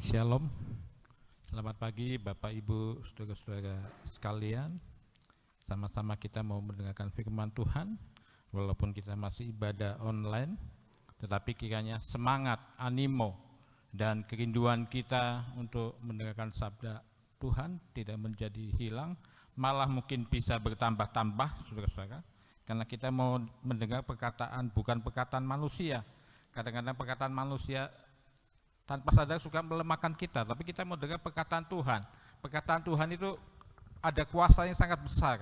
Shalom, selamat pagi Bapak Ibu saudara-saudara sekalian. Sama-sama kita mau mendengarkan firman Tuhan, walaupun kita masih ibadah online, tetapi kiranya semangat, animo, dan kerinduan kita untuk mendengarkan sabda Tuhan tidak menjadi hilang, malah mungkin bisa bertambah-tambah saudara-saudara, karena kita mau mendengar perkataan bukan perkataan manusia. Kadang-kadang perkataan manusia tanpa sadar suka melemahkan kita, tapi kita mau dengar perkataan Tuhan. Perkataan Tuhan itu ada kuasa yang sangat besar,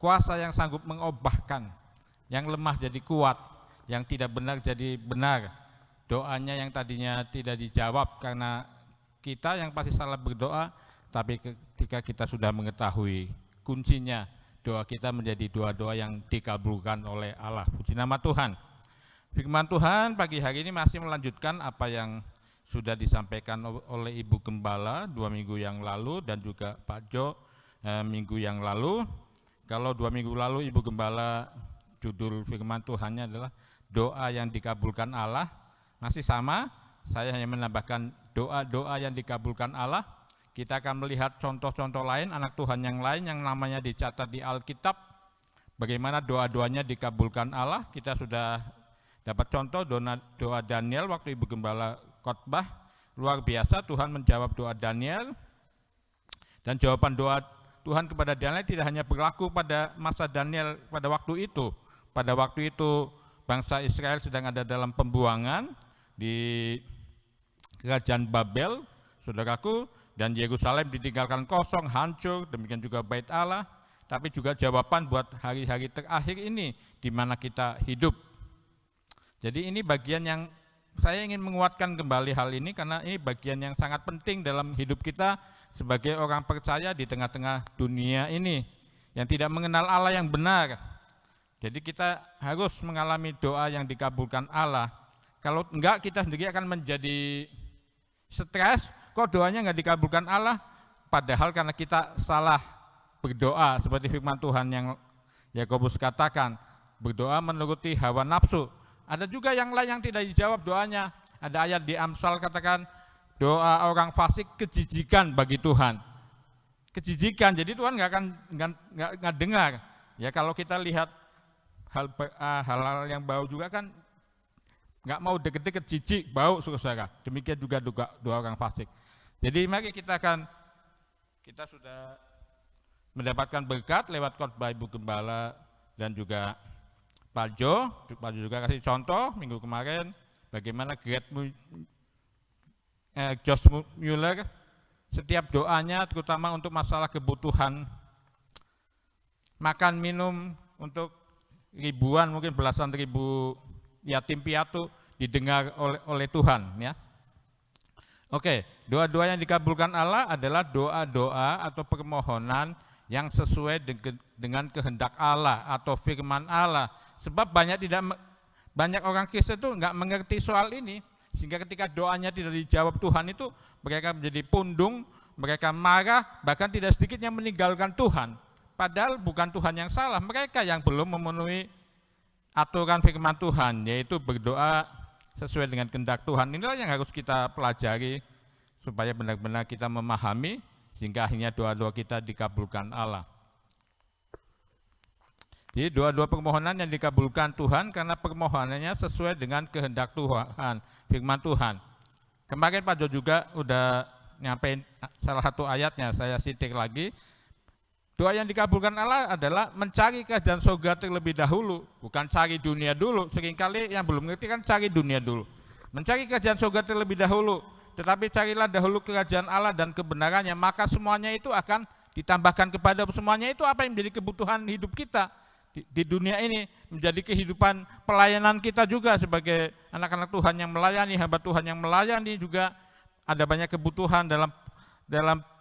kuasa yang sanggup mengubahkan, yang lemah jadi kuat, yang tidak benar jadi benar. Doanya yang tadinya tidak dijawab karena kita yang pasti salah berdoa, tapi ketika kita sudah mengetahui kuncinya, doa kita menjadi doa-doa yang dikabulkan oleh Allah. Puji nama Tuhan. Firman Tuhan pagi hari ini masih melanjutkan apa yang sudah disampaikan oleh Ibu Gembala 2 minggu yang lalu dan juga Pak Jo minggu yang lalu. Kalau 2 minggu lalu Ibu Gembala judul firman Tuhannya adalah doa yang dikabulkan Allah. Masih sama, saya hanya menambahkan doa-doa yang dikabulkan Allah. Kita akan melihat contoh-contoh lain, anak Tuhan yang lain yang namanya dicatat di Alkitab. Bagaimana doa-doanya dikabulkan Allah. Kita sudah dapat contoh doa Daniel waktu Ibu Gembala khotbah, luar biasa. Tuhan menjawab doa Daniel, dan jawaban doa Tuhan kepada Daniel tidak hanya berlaku pada masa Daniel pada waktu itu. Pada waktu itu bangsa Israel sedang ada dalam pembuangan di kerajaan Babel, saudaraku, dan Yerusalem ditinggalkan kosong, hancur, demikian juga bait Allah, tapi juga jawaban buat hari-hari terakhir ini di mana kita hidup. Jadi ini bagian yang saya ingin menguatkan kembali hal ini karena ini bagian yang sangat penting dalam hidup kita sebagai orang percaya di tengah-tengah dunia ini yang tidak mengenal Allah yang benar. Jadi kita harus mengalami doa yang dikabulkan Allah. Kalau enggak, kita sendiri akan menjadi stres, kok doanya enggak dikabulkan Allah, padahal karena kita salah berdoa seperti firman Tuhan yang Yakobus katakan, berdoa menuruti hawa nafsu. Ada juga yang lain yang tidak dijawab doanya. Ada ayat di Amsal katakan, doa orang fasik kejijikan bagi Tuhan. Kejijikan, jadi Tuhan nggak dengar. Ya kalau kita lihat hal-hal yang bau juga kan nggak mau deket-deket, jijik, bau, saudara. Demikian juga doa orang fasik. Jadi mari kita sudah mendapatkan berkat lewat khotbah Ibu Gembala dan juga Pak Jo juga kasih contoh minggu kemarin bagaimana Josh Mueller setiap doanya terutama untuk masalah kebutuhan makan minum untuk ribuan mungkin belasan ribu yatim piatu didengar oleh Tuhan ya. Oke, doa-doa yang dikabulkan Allah adalah doa-doa atau permohonan yang sesuai dengan kehendak Allah atau firman Allah. Sebab banyak orang Kristen itu nggak mengerti soal ini, sehingga ketika doanya tidak dijawab Tuhan itu mereka menjadi pundung, mereka marah, bahkan tidak sedikit yang meninggalkan Tuhan. Padahal bukan Tuhan yang salah, mereka yang belum memenuhi aturan firman Tuhan, yaitu berdoa sesuai dengan kehendak Tuhan. Inilah yang harus kita pelajari supaya benar-benar kita memahami sehingga akhirnya doa-doa kita dikabulkan Allah. Jadi doa-doa permohonan yang dikabulkan Tuhan karena permohonannya sesuai dengan kehendak Tuhan, firman Tuhan. Kemarin Pak Jo juga udah nyampein salah satu ayatnya, saya sitik lagi. Doa yang dikabulkan Allah adalah mencari kerajaan surga terlebih dahulu, bukan cari dunia dulu. Seringkali yang belum ngerti kan cari dunia dulu. Mencari kerajaan surga terlebih dahulu, tetapi carilah dahulu kerajaan Allah dan kebenarannya, maka semuanya itu akan ditambahkan kepada semuanya itu apa yang menjadi kebutuhan hidup kita. Di dunia ini menjadi kehidupan pelayanan kita juga sebagai anak-anak Tuhan yang melayani, hamba Tuhan yang melayani juga ada banyak kebutuhan dalam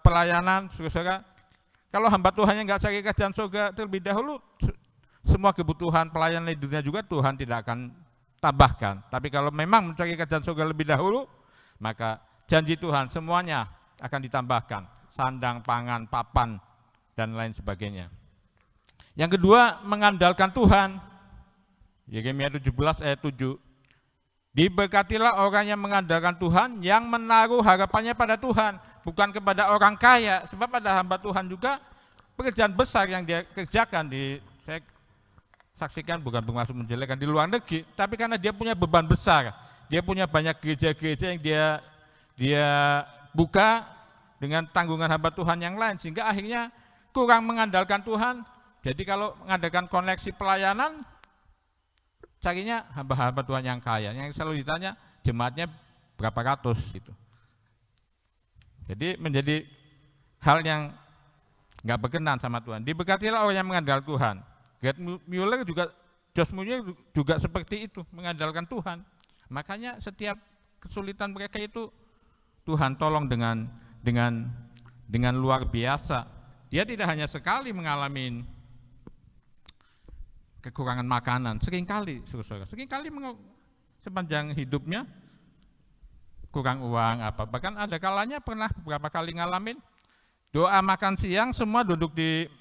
pelayanan, saudara. Kalau hamba Tuhan yang nggak cari kerajaan surga terlebih dahulu, semua kebutuhan pelayanan di dunia juga Tuhan tidak akan tambahkan. Tapi kalau memang mencari kerajaan surga lebih dahulu, maka janji Tuhan semuanya akan ditambahkan, sandang, pangan, papan, dan lain sebagainya. Yang kedua, mengandalkan Tuhan. Yeremia 17 ayat 7. Diberkatilah orang yang mengandalkan Tuhan, yang menaruh harapannya pada Tuhan, bukan kepada orang kaya. Sebab ada hamba Tuhan juga pekerjaan besar yang dia kerjakan saya saksikan, bukan bermaksud menjelekkan, di luar negeri, tapi karena dia punya beban besar, dia punya banyak gereja-gereja yang dia buka dengan tanggungan hamba Tuhan yang lain, sehingga akhirnya kurang mengandalkan Tuhan. Jadi kalau mengadakan koneksi pelayanan, carinya hamba-hamba Tuhan yang kaya, yang selalu ditanya jemaatnya berapa ratus gitu. Jadi menjadi hal yang nggak berkenan sama Tuhan. Diberkatilah orang yang mengandalkan Tuhan. Gerd Mueller juga, Josh Mueller juga seperti itu, mengandalkan Tuhan. Makanya setiap kesulitan mereka itu Tuhan tolong dengan luar biasa. Dia tidak hanya sekali mengalami kekurangan makanan, seringkali sepanjang hidupnya kurang uang apa. Bahkan ada kalanya pernah beberapa kali ngalamin doa makan siang, semua duduk di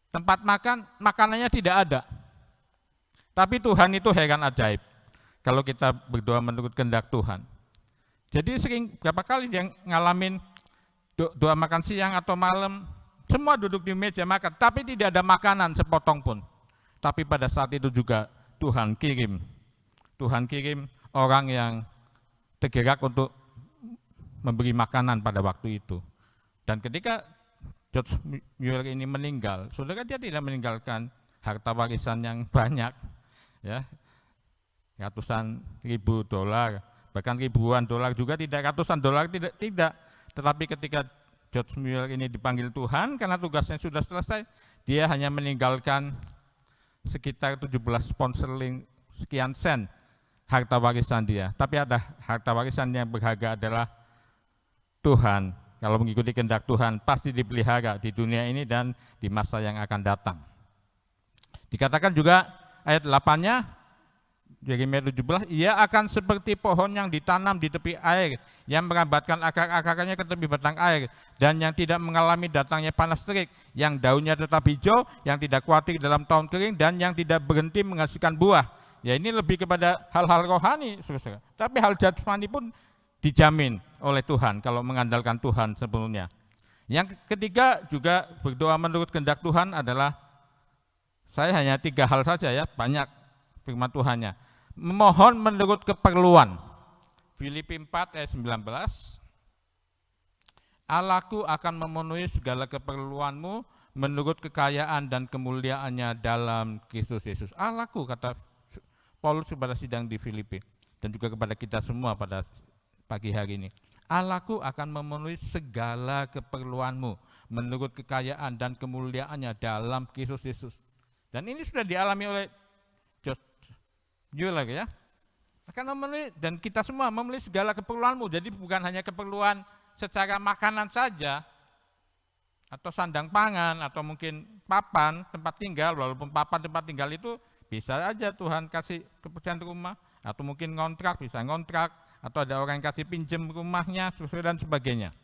tempat makan, makanannya tidak ada. Tapi Tuhan itu heran ajaib kalau kita berdoa menurut kehendak Tuhan. Jadi berapa kali dia ngalamin doa makan siang atau malam, semua duduk di meja makan, tapi tidak ada makanan sepotong pun. Tapi pada saat itu juga Tuhan kirim orang yang tergerak untuk memberi makanan pada waktu itu. Dan ketika George Mueller ini meninggal, saudara, dia tidak meninggalkan harta warisan yang banyak, ya, ratusan ribu dolar, bahkan ribuan dolar juga tidak, ratusan dolar tidak. Tetapi ketika George Mueller ini dipanggil Tuhan karena tugasnya sudah selesai, dia hanya meninggalkan sekitar 17 pound sterling sekian sen harta warisan dia. Tapi ada harta warisan yang berharga adalah Tuhan. Kalau mengikuti kehendak Tuhan pasti dipelihara di dunia ini dan di masa yang akan datang. Dikatakan juga ayat 8-nya, Yeremia 17, ia akan seperti pohon yang ditanam di tepi air, yang merambatkan akar-akarnya ke tepi batang air, dan yang tidak mengalami datangnya panas terik, yang daunnya tetap hijau, yang tidak khawatir dalam tahun kering, dan yang tidak berhenti menghasilkan buah. Ya, ini lebih kepada hal-hal rohani, saudara. Tapi hal jasmani pun dijamin oleh Tuhan kalau mengandalkan Tuhan sepenuhnya. Yang ketiga juga berdoa menurut kehendak Tuhan adalah, saya hanya 3 hal saja ya, banyak firman Tuhannya. Memohon menurut keperluan. Filipi 4 ayat 19. Allahku akan memenuhi segala keperluanmu menurut kekayaan dan kemuliaannya dalam Kristus Yesus. Allahku, kata Paulus kepada sidang di Filipi, dan juga kepada kita semua pada pagi hari ini. Allahku akan memenuhi segala keperluanmu menurut kekayaan dan kemuliaannya dalam Kristus Yesus. Dan ini sudah dialami oleh Mueller, ya, akan memenuhi, dan kita semua memenuhi segala keperluanmu. Jadi bukan hanya keperluan secara makanan saja, atau sandang pangan, atau mungkin papan tempat tinggal. Walaupun papan tempat tinggal itu bisa aja Tuhan kasih kepercayaan rumah, atau mungkin ngontrak, bisa ngontrak, atau ada orang yang kasih pinjam rumahnya, dan sebagainya.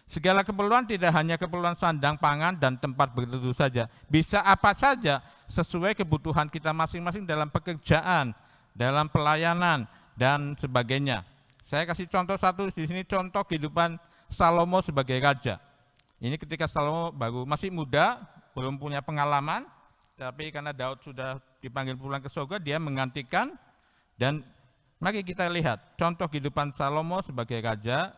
Segala keperluan tidak hanya keperluan sandang pangan dan tempat berteduh saja, bisa apa saja sesuai kebutuhan kita masing-masing dalam pekerjaan, dalam pelayanan, dan sebagainya. Saya kasih contoh satu di sini, contoh kehidupan Salomo sebagai raja. Ini ketika Salomo baru masih muda, belum punya pengalaman, tapi karena Daud sudah dipanggil pulang ke surga, dia menggantikan. Dan mari kita lihat contoh kehidupan Salomo sebagai raja.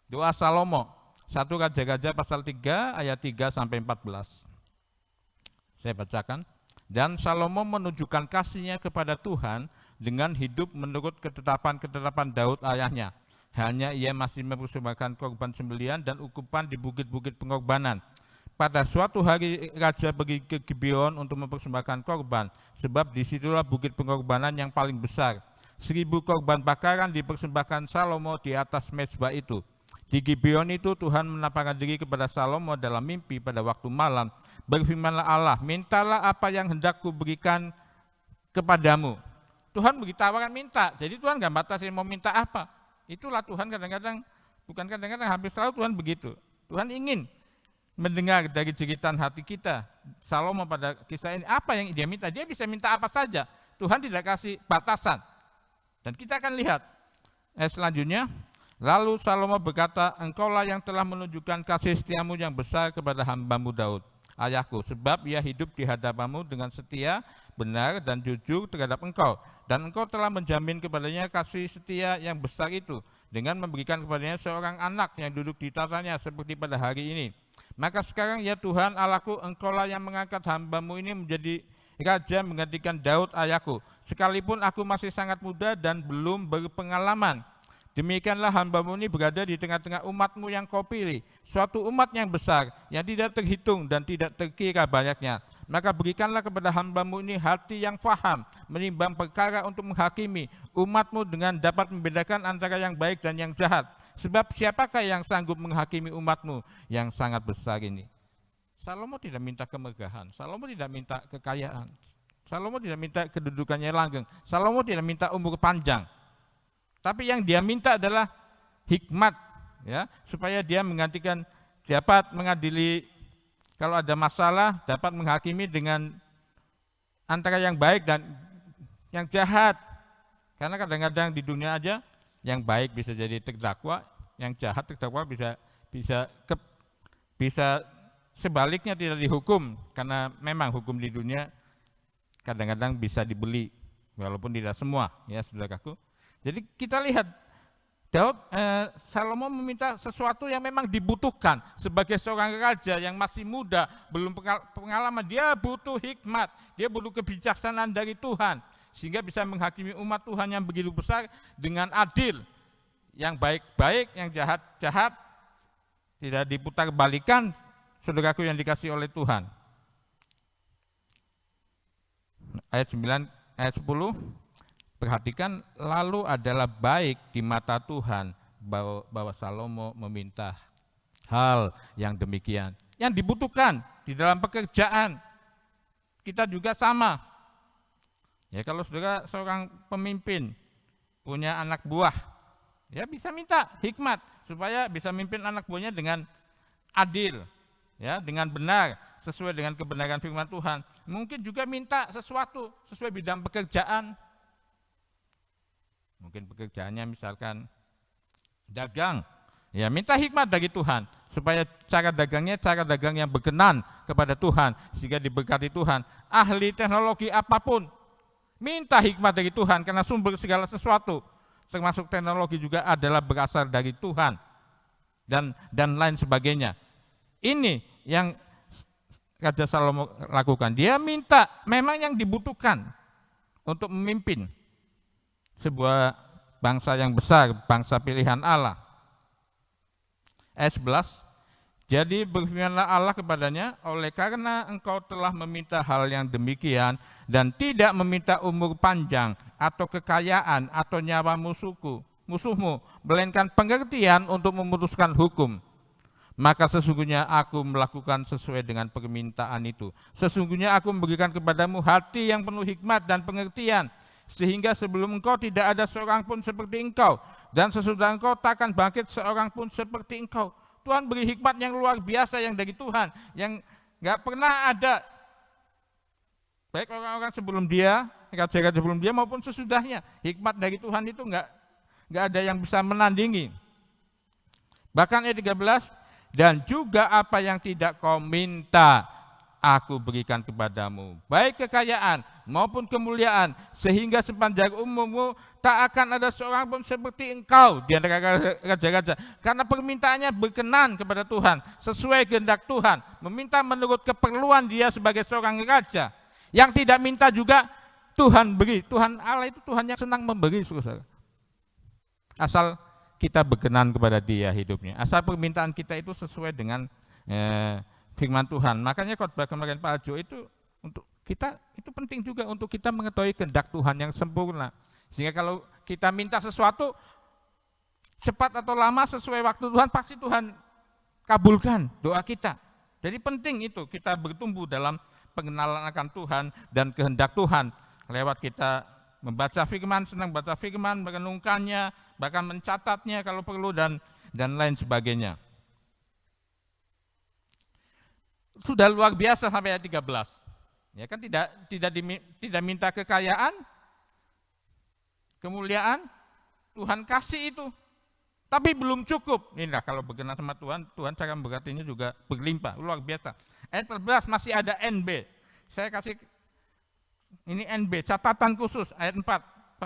Doa Salomo 1 Raja-Raja pasal 3 ayat 3 sampai 14. Saya bacakan. Dan Salomo menunjukkan kasihnya kepada Tuhan dengan hidup menurut ketetapan-ketetapan Daud ayahnya. Hanya ia masih mempersembahkan korban sembelihan dan ukupan di bukit-bukit pengorbanan. Pada suatu hari raja pergi ke Gibeon untuk mempersembahkan korban, sebab disitulah bukit pengorbanan yang paling besar. 1000 korban bakaran dipersembahkan Salomo di atas mezbah itu. Di Gibeon itu Tuhan menampakkan diri kepada Salomo dalam mimpi pada waktu malam. Berfirmanlah Allah, mintalah apa yang hendak kuberikan kepadamu. Tuhan beri tawaran minta, jadi Tuhan nggak batasi mau minta apa. Itulah Tuhan kadang-kadang, bukan kadang-kadang, hampir selalu Tuhan begitu. Tuhan ingin mendengar dari jeritan hati kita. Salomo pada kisah ini, apa yang dia minta? Dia bisa minta apa saja, Tuhan tidak kasih batasan. Dan kita akan lihat ayat selanjutnya. Lalu Salomo berkata, engkaulah yang telah menunjukkan kasih setiamu yang besar kepada hambamu Daud, ayahku, sebab ia hidup di hadapanmu dengan setia, benar dan jujur terhadap engkau. Dan engkau telah menjamin kepadanya kasih setia yang besar itu, dengan memberikan kepadanya seorang anak yang duduk di tatanya seperti pada hari ini. Maka sekarang ya Tuhan Allahku, engkaulah yang mengangkat hambamu ini menjadi raja menggantikan Daud ayahku, sekalipun aku masih sangat muda dan belum berpengalaman. Demikianlah hambamu ini berada di tengah-tengah umatmu yang kau pilih, suatu umat yang besar, yang tidak terhitung dan tidak terkira banyaknya. Maka berikanlah kepada hambamu ini hati yang faham, menimbang perkara untuk menghakimi umatmu dengan dapat membedakan antara yang baik dan yang jahat. Sebab siapakah yang sanggup menghakimi umatmu yang sangat besar ini? Salomo tidak minta kemegahan, Salomo tidak minta kekayaan, Salomo tidak minta kedudukannya langgeng, Salomo tidak minta umur panjang. Tapi yang dia minta adalah hikmat, ya, supaya dia menggantikan, dapat mengadili kalau ada masalah, dapat menghakimi dengan antara yang baik dan yang jahat. Karena kadang-kadang di dunia aja yang baik bisa jadi terdakwa, yang jahat terdakwa bisa sebaliknya tidak dihukum, karena memang hukum di dunia kadang-kadang bisa dibeli, walaupun tidak semua, ya saudaraku. Jadi kita lihat Salomo meminta sesuatu yang memang dibutuhkan sebagai seorang raja yang masih muda, belum pengalaman. Dia butuh hikmat, dia butuh kebijaksanaan dari Tuhan, sehingga bisa menghakimi umat Tuhan yang begitu besar dengan adil. Yang baik-baik, yang jahat-jahat, tidak diputar balikan, saudaraku yang dikasih oleh Tuhan. Ayat 9, ayat 10. Perhatikan, lalu adalah baik di mata Tuhan bahwa Salomo meminta hal yang demikian. Yang dibutuhkan di dalam pekerjaan, kita juga sama. Ya, kalau saudara seorang pemimpin punya anak buah, ya bisa minta hikmat supaya bisa memimpin anak buahnya dengan adil, ya, dengan benar, sesuai dengan kebenaran firman Tuhan. Mungkin juga minta sesuatu sesuai bidang pekerjaan. Mungkin pekerjaannya misalkan dagang, ya minta hikmat dari Tuhan supaya cara dagang yang berkenan kepada Tuhan sehingga diberkati Tuhan. Ahli teknologi apapun, minta hikmat dari Tuhan karena sumber segala sesuatu termasuk teknologi juga adalah berasal dari Tuhan dan lain sebagainya. Ini yang Raja Salomo lakukan. Dia minta memang yang dibutuhkan untuk memimpin sebuah bangsa yang besar, bangsa pilihan Allah. Ayat 11, jadi berfirmanlah Allah kepadanya, oleh karena engkau telah meminta hal yang demikian dan tidak meminta umur panjang atau kekayaan atau nyawa musuhmu, melainkan pengertian untuk memutuskan hukum. Maka sesungguhnya aku melakukan sesuai dengan permintaan itu. Sesungguhnya aku memberikan kepadamu hati yang penuh hikmat dan pengertian, sehingga sebelum engkau tidak ada seorang pun seperti engkau, dan sesudah engkau takkan bangkit seorang pun seperti engkau. Tuhan beri hikmat yang luar biasa yang dari Tuhan, yang gak pernah ada, baik orang-orang sebelum dia, raja-raja sebelum dia maupun sesudahnya. Hikmat dari Tuhan itu gak ada yang bisa menandingi. Bahkan ayat 13, dan juga apa yang tidak kau minta aku berikan kepadamu, baik kekayaan maupun kemuliaan, sehingga sepanjang umurmu tak akan ada seorang pun seperti engkau di antara raja-raja. Karena permintaannya berkenan kepada Tuhan, sesuai kehendak Tuhan, meminta menurut keperluan dia sebagai seorang raja. Yang tidak minta juga Tuhan beri. Tuhan Allah itu Tuhan yang senang memberi, saudara. Asal kita berkenan kepada dia hidupnya, asal permintaan kita itu sesuai dengan firman Tuhan. Makanya khotbah kemarin Pak Ajo itu untuk kita itu penting juga untuk kita mengetahui kehendak Tuhan yang sempurna. Sehingga kalau kita minta sesuatu cepat atau lama sesuai waktu Tuhan, pasti Tuhan kabulkan doa kita. Jadi penting itu kita bertumbuh dalam pengenalan akan Tuhan dan kehendak Tuhan lewat kita membaca firman, senang baca firman, merenungkannya, bahkan mencatatnya kalau perlu dan lain sebagainya. Sudah luar biasa sampai ayat 13. Ya kan tidak minta kekayaan, kemuliaan, Tuhan kasih itu. Tapi belum cukup. Inilah kalau berkenan sama Tuhan, Tuhan cara memberkatinya juga berlimpah, luar biasa. Ayat 14 masih ada NB. Saya kasih ini NB, catatan khusus ayat 14.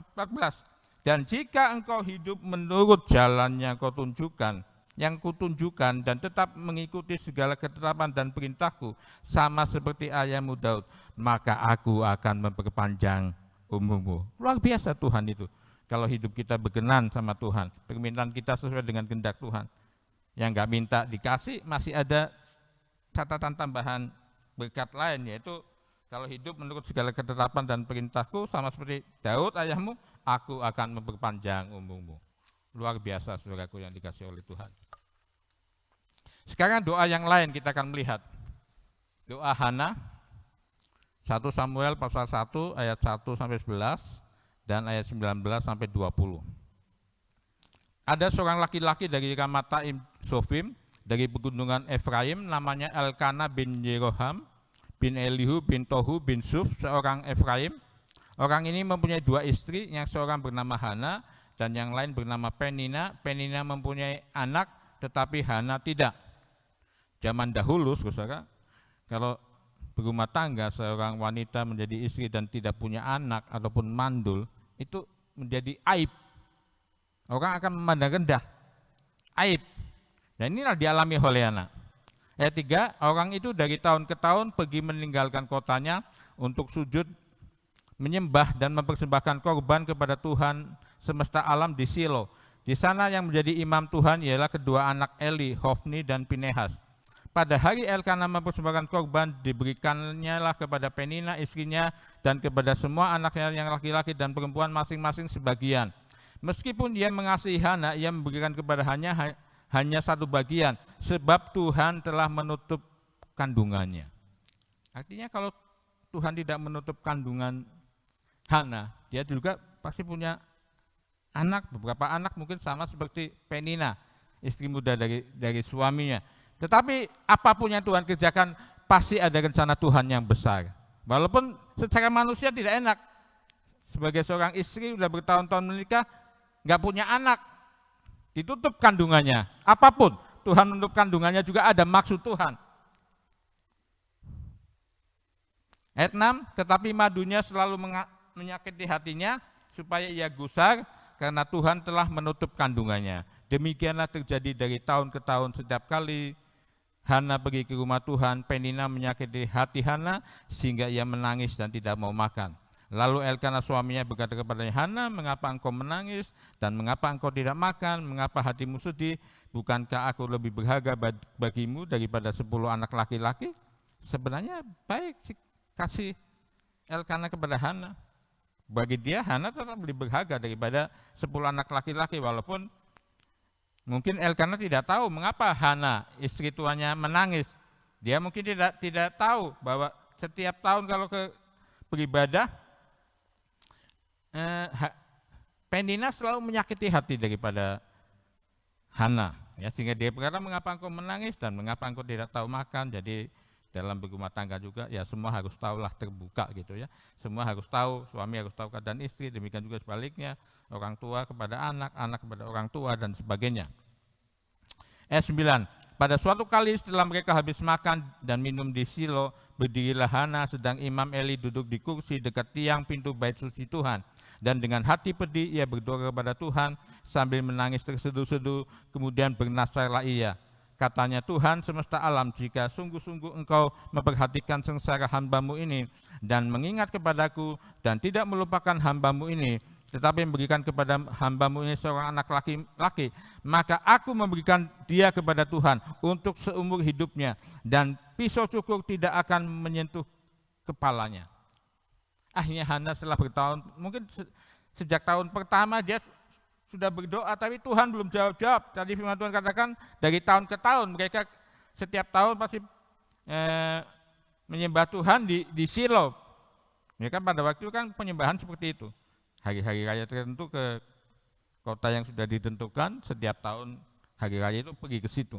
Dan jika engkau hidup menurut jalannya yang kutunjukkan dan tetap mengikuti segala ketetapan dan perintahku sama seperti ayahmu Daud, maka aku akan memperpanjang umurmu. Luar biasa Tuhan itu. Kalau hidup kita berkenan sama Tuhan, permintaan kita sesuai dengan kehendak Tuhan. Yang enggak minta dikasih, masih ada catatan tambahan berkat lain, yaitu kalau hidup menurut segala ketetapan dan perintahku sama seperti Daud ayahmu, aku akan memperpanjang umurmu. Luar biasa saudaraku yang dikasih oleh Tuhan. Sekarang doa yang lain kita akan melihat. Doa Hana, 1 Samuel pasal 1 ayat 1 sampai 11 dan ayat 19 sampai 20. Ada seorang laki-laki dari Ramataim Sofim, dari pegunungan Efraim, namanya Elkana bin Yeroham, bin Elihu, bin Tohu, bin Suf, seorang Efraim. Orang ini mempunyai 2 istri, yang seorang bernama Hana dan yang lain bernama Penina. Penina mempunyai anak, tetapi Hana tidak. Zaman dahulu, saudara, kalau berumah tangga seorang wanita menjadi istri dan tidak punya anak ataupun mandul, itu menjadi aib. Orang akan memandang rendah. Aib. Dan inilah dialami oleh Hana. Ayat 3, orang itu dari tahun ke tahun pergi meninggalkan kotanya untuk sujud, menyembah dan mempersembahkan korban kepada Tuhan semesta alam di Silo. Di sana yang menjadi imam Tuhan ialah kedua anak Eli, Hofni dan Pinehas. Pada hari Elkana mempersembahkan korban, diberikannya lah kepada Penina istrinya dan kepada semua anaknya yang laki-laki dan perempuan masing-masing sebagian. Meskipun dia mengasihi Hana, ia memberikan kepada hanya 1 bagian, sebab Tuhan telah menutup kandungannya. Artinya kalau Tuhan tidak menutup kandungan Hana, dia juga pasti punya anak, beberapa anak mungkin sama seperti Penina, istri muda dari suaminya. Tetapi apapun yang Tuhan kerjakan, pasti ada rencana Tuhan yang besar. Walaupun secara manusia tidak enak. Sebagai seorang istri sudah bertahun-tahun menikah, nggak punya anak, ditutup kandungannya. Apapun, Tuhan menutup kandungannya juga ada maksud Tuhan. Ayat 6, tetapi madunya selalu menyakiti hatinya, supaya ia gusar, karena Tuhan telah menutup kandungannya. Demikianlah terjadi dari tahun ke tahun. Setiap kali Hana pergi ke rumah Tuhan, Penina menyakiti hati Hana sehingga ia menangis dan tidak mau makan. Lalu Elkana suaminya berkata kepadanya, Hana, mengapa engkau menangis dan mengapa engkau tidak makan? Mengapa hatimu sedih? Bukankah aku lebih berharga bagimu daripada 10 anak laki-laki? Sebenarnya baik kasih Elkana kepada Hana. Bagi dia Hana tetap lebih berharga daripada 10 anak laki-laki, walaupun mungkin Elkana tidak tahu mengapa Hana, istri tuannya, menangis. Dia mungkin tidak tahu bahwa setiap tahun kalau beribadah, Penina selalu menyakiti hati daripada Hana. Ya, sehingga dia berkata, mengapa engkau menangis dan mengapa engkau tidak tahu makan. Jadi dalam berumah tangga juga, ya semua harus tahulah, terbuka gitu ya. Semua harus tahu, suami harus tahu keadaan istri, demikian juga sebaliknya, orang tua kepada anak, anak kepada orang tua dan sebagainya. Ayat 9, pada suatu kali setelah mereka habis makan dan minum di Silo, berdirilah Hana sedang Imam Eli duduk di kursi dekat tiang pintu bait suci Tuhan. Dan dengan hati pedih ia berdoa kepada Tuhan sambil menangis terseduh-seduh, kemudian bernasarlah ia. Katanya, Tuhan semesta alam, jika sungguh-sungguh engkau memperhatikan sengsara hambamu ini dan mengingat kepadaku dan tidak melupakan hambamu ini, tetapi memberikan kepada hambamu ini seorang anak laki-laki, maka aku memberikan dia kepada Tuhan untuk seumur hidupnya dan pisau cukur tidak akan menyentuh kepalanya. Akhirnya Hana setelah bertahun, mungkin sejak tahun pertama dia sudah berdoa, tapi Tuhan belum jawab-jawab. Tadi firman Tuhan katakan dari tahun ke tahun mereka setiap tahun pasti menyembah Tuhan di Silo. Ya kan, pada waktu itu kan penyembahan seperti itu. Hari-hari raya tertentu ke kota yang sudah ditentukan, setiap tahun hari raya itu pergi ke situ.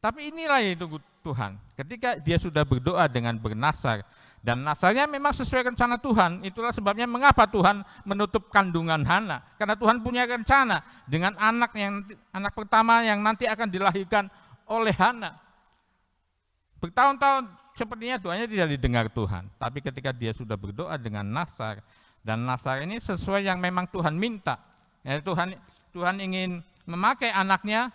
Tapi inilah yang Tuhan. Ketika dia sudah berdoa dengan bernasar, dan nasarnya memang sesuai rencana Tuhan, itulah sebabnya mengapa Tuhan menutup kandungan Hana. Karena Tuhan punya rencana dengan anak pertama yang nanti akan dilahirkan oleh Hana. Bertahun-tahun sepertinya doanya tidak didengar Tuhan. Tapi ketika dia sudah berdoa dengan nasar, dan nasar ini sesuai yang memang Tuhan minta. Ya, Tuhan ingin memakai anaknya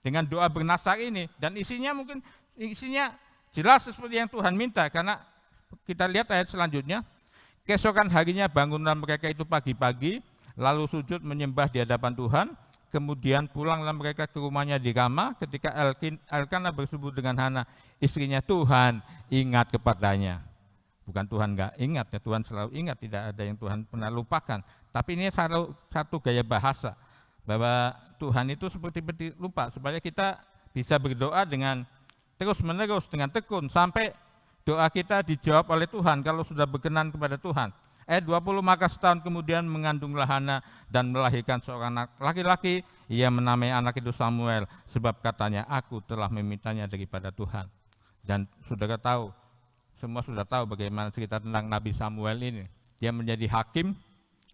dengan doa bernasar ini. Dan isinya jelas seperti yang Tuhan minta. Karena kita lihat ayat selanjutnya. Keesokan harinya bangunlah mereka itu pagi-pagi, lalu sujud menyembah di hadapan Tuhan. Kemudian pulanglah mereka ke rumahnya di Rama. Ketika Elkanah bersekutu dengan Hana, istrinya, Tuhan ingat kepadanya. Bukan Tuhan enggak ingat, ya Tuhan selalu ingat, tidak ada yang Tuhan pernah lupakan. Tapi ini satu gaya bahasa, bahwa Tuhan itu seperti lupa, supaya kita bisa berdoa dengan terus-menerus, dengan tekun, sampai doa kita dijawab oleh Tuhan kalau sudah berkenan kepada Tuhan. Ayat 20, maka setahun kemudian mengandunglah Hana dan melahirkan seorang anak laki-laki. Ia menamai anak itu Samuel, sebab katanya, aku telah memintanya daripada Tuhan. Dan saudara tahu, semua sudah tahu bagaimana cerita tentang Nabi Samuel ini. Dia menjadi hakim,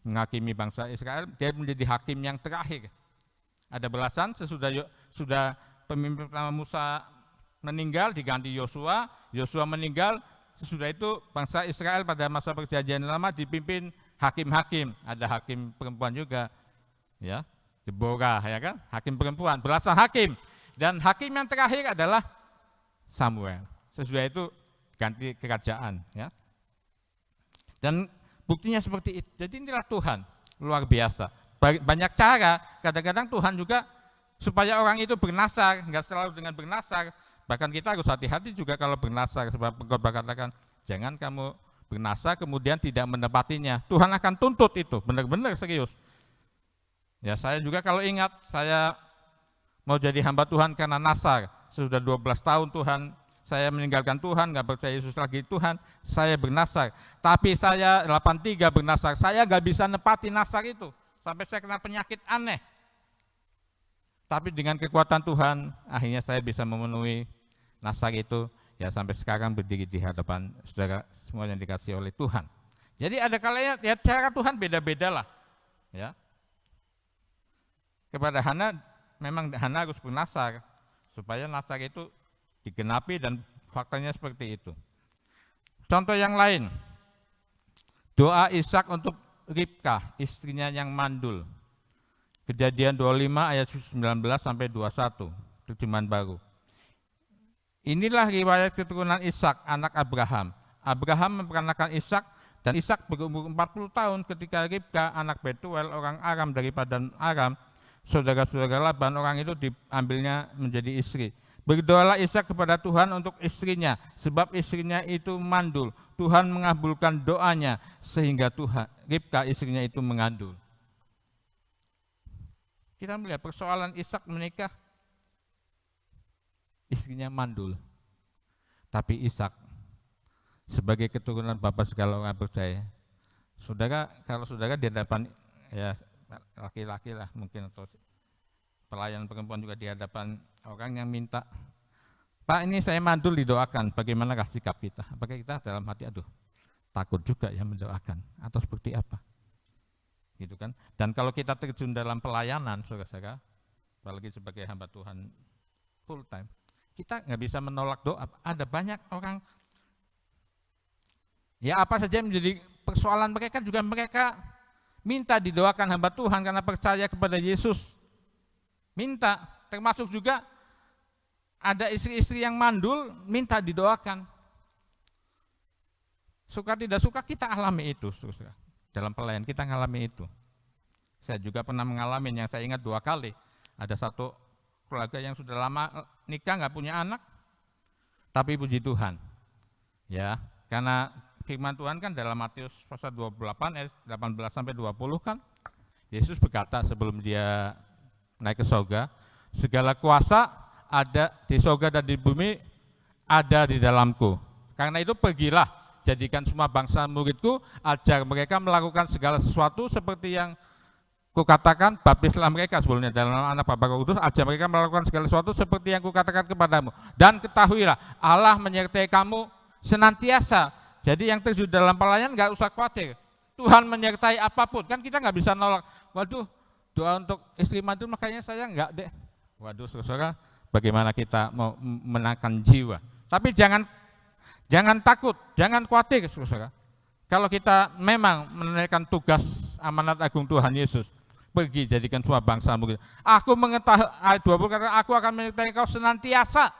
menghakimi bangsa Israel, dia menjadi hakim yang terakhir. Ada belasan, sudah pemimpin pertama Musa meninggal, diganti Yosua meninggal, sesudah itu bangsa Israel pada masa perjanjian lama dipimpin hakim-hakim, ada hakim perempuan juga, ya, Deborah, ya kan, hakim perempuan, belasan hakim, dan hakim yang terakhir adalah Samuel. Sesudah itu ganti kerajaan, ya. Dan buktinya seperti itu. Jadi inilah Tuhan, luar biasa. Banyak cara, kadang-kadang Tuhan juga supaya orang itu bernasar, enggak selalu dengan bernasar. Bahkan kita harus hati-hati juga kalau bernasar, sebab Khotbah katakan, jangan kamu bernasar kemudian tidak menepatinya. Tuhan akan tuntut itu, benar-benar serius. Ya, saya juga kalau ingat, saya mau jadi hamba Tuhan karena nasar. Sudah 12 tahun saya meninggalkan Tuhan, nggak percaya Yesus lagi Tuhan, saya bernasar. Tapi saya 83 bernasar, saya nggak bisa nepati nasar itu. Sampai saya kena penyakit aneh. Tapi dengan kekuatan Tuhan, akhirnya saya bisa memenuhi nasar itu, ya sampai sekarang berdiri di hadapan saudara semua yang dikasih oleh Tuhan. Jadi ada kalanya ya cara Tuhan beda-beda lah, ya. Kepada Hana, memang Hana harus bernasar supaya nasar itu digenapi, dan faktanya seperti itu. Contoh yang lain, doa Ishak untuk Ribkah, istrinya yang mandul. Kejadian 25 ayat 19 sampai 21, terjemahan baru. Inilah riwayat keturunan Ishak, anak Abraham. Abraham memperanakan Ishak, dan Ishak berumur 40 tahun ketika Ribkah, anak Betuel, orang Aram dari Padan Aram, saudara-saudara Laban, orang itu diambilnya menjadi istri. Berdoalah Ishak kepada Tuhan untuk istrinya, sebab istrinya itu mandul. Tuhan mengabulkan doanya, sehingga Ribkah istrinya itu mengandung. Kita melihat persoalan Ishak menikah, istrinya mandul. Tapi Ishak sebagai keturunan bapak segala orang percaya, kalau saudara di hadapan ya laki-laki lah mungkin, atau pelayan perempuan juga di hadapan orang yang minta, Pak ini saya mandul didoakan, bagaimana sikap kita? Apakah kita dalam hati, aduh takut juga ya mendoakan, atau seperti apa? Gitu kan? Dan kalau kita terjun dalam pelayanan, saudara-saudara, apalagi sebagai hamba Tuhan full time, kita nggak bisa menolak doa. Ada banyak orang, ya apa saja yang menjadi persoalan mereka, juga mereka minta didoakan hamba Tuhan karena percaya kepada Yesus. Minta, termasuk juga ada istri-istri yang mandul, minta didoakan. Suka tidak suka kita alami itu, saudara. Dalam pelayan kita mengalami itu. Saya juga pernah mengalami, yang saya ingat 2 kali. Ada satu keluarga yang sudah lama nikah, nggak punya anak, tapi puji Tuhan. Ya, karena firman Tuhan kan dalam Matius pasal 28 ayat 18 sampai 20 kan, Yesus berkata sebelum dia naik ke surga, segala kuasa ada di surga dan di bumi ada di dalamku. Karena itu pergilah, jadikan semua bangsa muridku, ajar mereka melakukan segala sesuatu seperti yang kukatakan baptislah mereka sebelumnya dalam nama anak Bapa Roh Kudus, ajar mereka melakukan segala sesuatu seperti yang kukatakan kepadamu. Dan ketahuilah Allah menyertai kamu senantiasa. Jadi yang terjun dalam pelayanan nggak usah khawatir. Tuhan menyertai apapun. Kan kita nggak bisa nolak. Waduh, doa untuk istri mandul makanya saya nggak deh. Waduh, saudara, bagaimana kita mau menangkan jiwa. Tapi jangan takut, jangan khawatir, saudara. Kalau kita memang menunaikan tugas amanat agung Tuhan Yesus, pergi jadikan semua bangsa mungkin. Aku mengetahui, ayat 20 kata, aku akan menyertai kau senantiasa.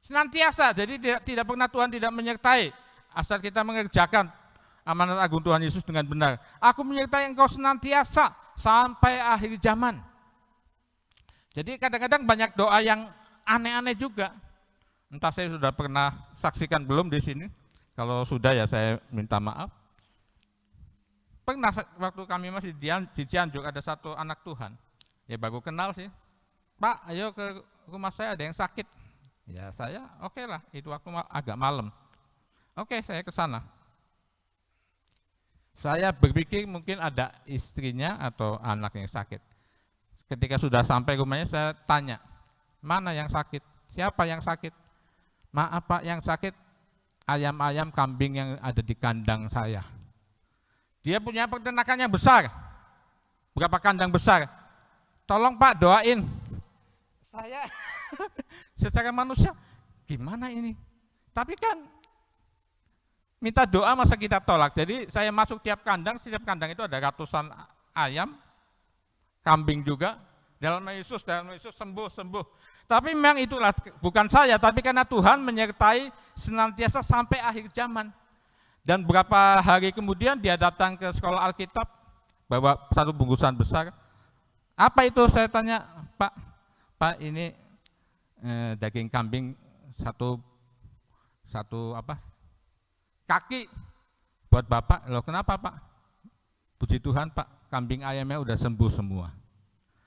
Senantiasa, jadi tidak pernah Tuhan tidak menyertai. Asal kita mengerjakan amanat agung Tuhan Yesus dengan benar. Aku menyertai engkau senantiasa sampai akhir zaman. Jadi kadang-kadang banyak doa yang aneh-aneh juga. Entah saya sudah pernah saksikan belum di sini. Kalau sudah ya saya minta maaf. Pernah waktu kami masih di Cianjur ada satu anak Tuhan, ya baru kenal sih, Pak ayo ke rumah saya ada yang sakit. Ya saya oke lah, itu waktu agak malam. Oke saya ke sana. Saya berpikir mungkin ada istrinya atau anak yang sakit. Ketika sudah sampai rumahnya saya tanya, mana yang sakit? Siapa yang sakit? Maaf Pak, yang sakit ayam-ayam kambing yang ada di kandang saya. Dia punya peternakan yang besar. Berapa kandang besar? Tolong Pak doain. Saya secara manusia gimana ini? Tapi kan minta doa masa kita tolak. Jadi saya masuk tiap kandang itu ada ratusan ayam, kambing juga. Dalam Yesus sembuh. Tapi memang itulah bukan saya, tapi karena Tuhan menyertai senantiasa sampai akhir zaman. Dan beberapa hari kemudian dia datang ke sekolah Alkitab, bawa satu bungkusan besar. Apa itu? Saya tanya, Pak ini daging kambing satu kaki buat Bapak. Loh kenapa Pak? Puji Tuhan Pak, kambing ayamnya udah sembuh semua.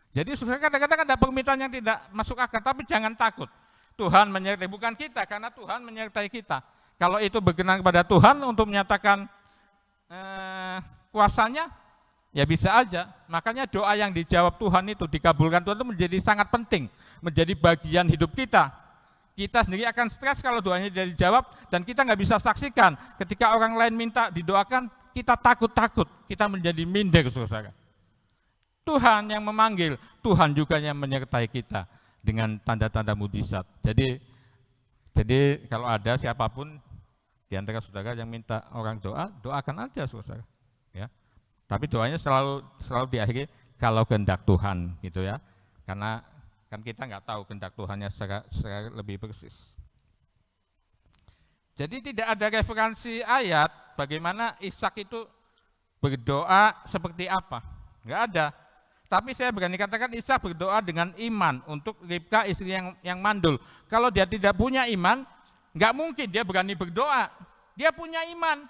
Jadi kadang-kadang ada permintaan yang tidak masuk akal, tapi jangan takut. Tuhan menyertai, bukan kita, karena Tuhan menyertai kita. Kalau itu berkenan kepada Tuhan untuk menyatakan kuasanya, ya bisa aja. Makanya doa yang dijawab Tuhan itu, dikabulkan Tuhan itu menjadi sangat penting, menjadi bagian hidup kita. Kita sendiri akan stres kalau doanya tidak dijawab, dan kita nggak bisa saksikan. Ketika orang lain minta didoakan, kita takut-takut, kita menjadi minder, saudara. Tuhan yang memanggil, Tuhan juga yang menyertai kita dengan tanda-tanda mujizat. Jadi kalau ada siapapun di antara saudara yang minta orang doa, doakan aja saudara. Ya. Tapi doanya selalu diakhiri kalau kehendak Tuhan gitu ya. Karena kan kita nggak tahu kehendak Tuhannya secara lebih persis. Jadi tidak ada referensi ayat bagaimana Ishak itu berdoa seperti apa. Nggak ada. Tapi saya berani katakan Ishak berdoa dengan iman untuk Ribka istri yang mandul. Kalau dia tidak punya iman, nggak mungkin dia berani berdoa. Dia punya iman.